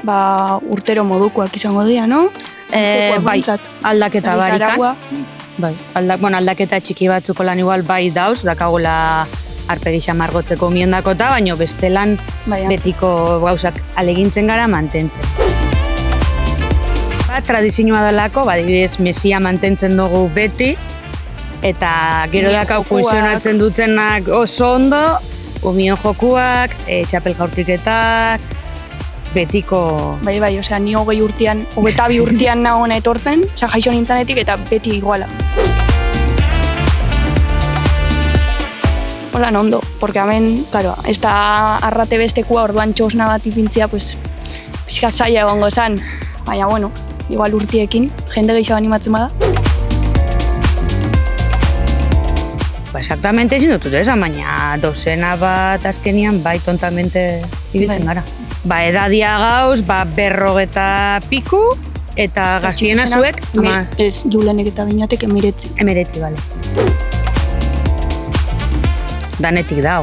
urtero modukoak izango dira, no? Bai, aldaketa barikan. Bai, aldaketa txiki batzuko lan igual bai dauz, dakagula arpegisa margotzeko miendakota, baina bestelan betiko gauzak alegintzen gara mantentzen. Tradizioa dalako, adibidez mesia mantentzen dugu beti, eta gero dakau funtzionatzen dutenak oso ondo, umion jokuak, txapel jaurtiketak, betiko... Bai, osea, ni 22 urtean nahona etortzen, jaixo nintzanetik eta beti iguala. Hola, ondo, porque hemen, claro, ez da arrate bestekua orduan txosna bat ipintzia, pues, pixkat zaila egongo esan, baina, bueno, igual urtiekin, jende gehiago animatzen bada. Exactamente ezin dutut esan, baina dozena bat azkenian bai tontamente ibiltzen gara. Edadia gauz, 40 piku, eta gaztiena zuek... Ez, Julenek eta Beñatek 19. 19, bale. Danetik dau,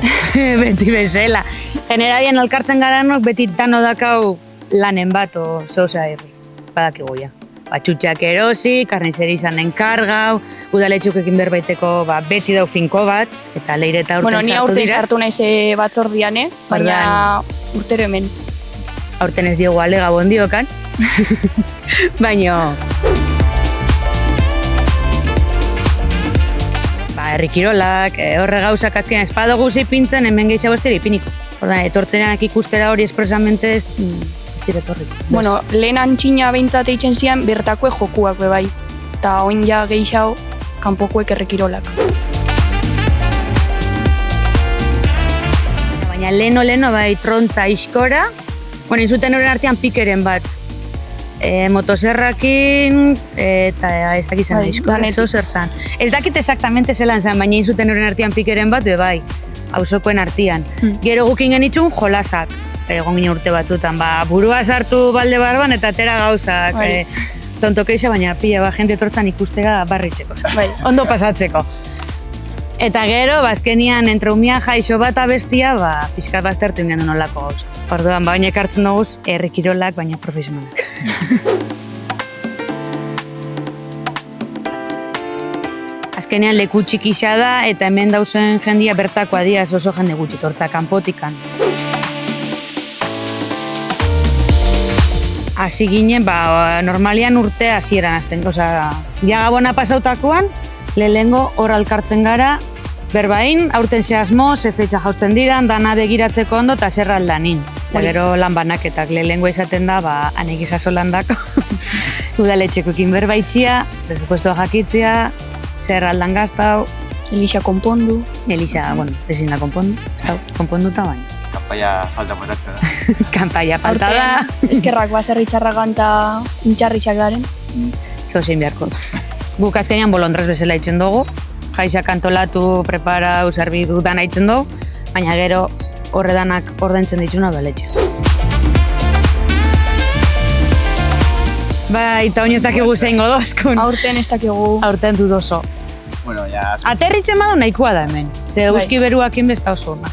beti bezala. Generalien elkartzen garanok beti dano dakau lanen bat, o zeusa herri, badakigu ja. Txutxeak erosi, karnizeri izanen kargau, udaletxukekin berbaiteko beti dau finko bat, eta leire eta urten sartu diraz. Ni aurten sartu naiz batzordian, baina urtero hemen. Aurten ez diogu ale gabon diokan, baina... Herrikirolak, horre gauzak azkenean espadogu pintzen, hemen gehiago ez dira ipiniko. Etortzenean ikustera hori espresamente ez dira etorri. Bueno, lehen antxina behintzat eitzen zian bertakue jokuak bebai. Eta oin ja gehiago kanpokuek herrikirolak. Baina leheno bai trontza iskora, izuten horren artean pikeren bat. Motoserrakin eta ez dakit zan iskora, zo zer zan. Ez dakit exactamente zelan zan, baina izuten horren artean pikeren bat, bai, hauzokoen artean. Gero gukin genitzun jolasak, egon gine urte batzutan, burua sartu balde barban eta atera gauzak. Tontokeixa, baina pila jente etortzan ikustera barritzeko, ondo pasatzeko. Eta gero, azkenian, entre umia jaixo bat abestia, pixkat baztertu ingen du nolako gauz. Orduan, baina ekartzen dugu herrikirolak, baina profesionalak. Azkenean leku txikixa da, eta hemen dauzen jendia bertakoa diaz oso jende gutxi tortza kanpotikan. Hasi ginen, normalian urte hasieran hasten. Osa, ja gabona pasautakoan, lehengo hor alkartzen gara, berbain, aurten zehazmo, ze feitxa jausten diran, dana begiratzeko ondo eta zerra aldanin. Eta gero lan banaketak lehengo izaten da, anek izazo landako, udaletxekoekin berbaitxia, presupuestoa jakitzia, zerra aldan gaztau. Elixa konpondu. Elixa, ezin da konpondu, konponduta baina. Kanpaia falta botatzen da. Kanpaia falta da. Ezkerrak baserri txarragan eta intxarrixak garen. Zozein beharko. Guk azkenean bolondrez bezala itzen dugu, jaixak antolatu, preparau, zerbidu dana itzen dugu, baina gero horre danak ordaintzen dituna udaletxe. Eta oin ez dakigu zein godozkun. Aurten ez dakigu. Aurten dut oso. Aterritzen badu nahikoa da hemen, ze euski beruakin besta oso ona.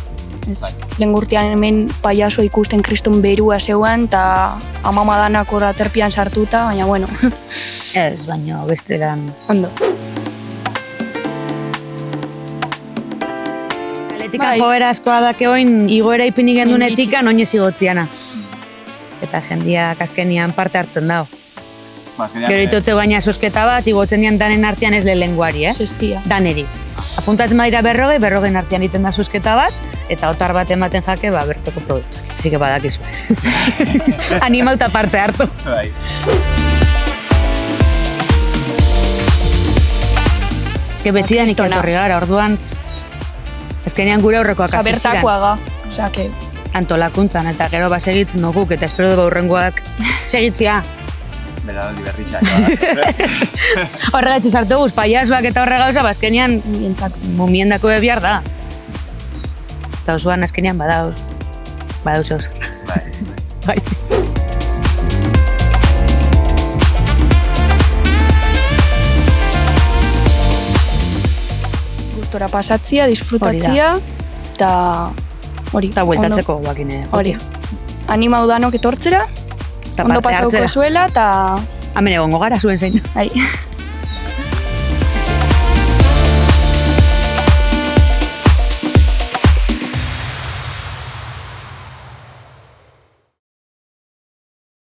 Lehen urtean hemen paiaso ikusten kriston berua zeuan, eta amamadanak hor aterpian sartuta, baina bueno. Ez, baina bestelan ondo. Aletika joera askoa dake oin, igoera ipinik gendunetika oinez igotziana. Eta jendiak azkenian parte hartzen dago. Gero itotze baina sosketa bat, igotzen dian danen artean ez lehenguari, Zestia. Daneri. Apuntatzen badira berrogein artean iten da sosketa bat, eta otar bat ematen jake, bertoko produktuak. Así que badakizu. Animauta parte hartu. Ez que beti danik etorri gara, orduan, ezkenean gure aurrekoak hasi ziren. Bertakoa ga, osea, que... Antolakuntzan, eta gero segitzen duguk, eta espero dugu aurrengoak segitzia. Belaraldi berrizak. Horregatxe sartu guz, paiasuak eta horre gauza, azkenean mumiendako behar da. Eta osoan azkenean badauz zeus. Bai. Gustora pasatzia, disfrutatzia, eta hori. Eta bueltatzeko guakine. Hori. Animau danok etortzera. Ondo pasauko zuela, eta... Hemen egongo gara zuen zein. Bai.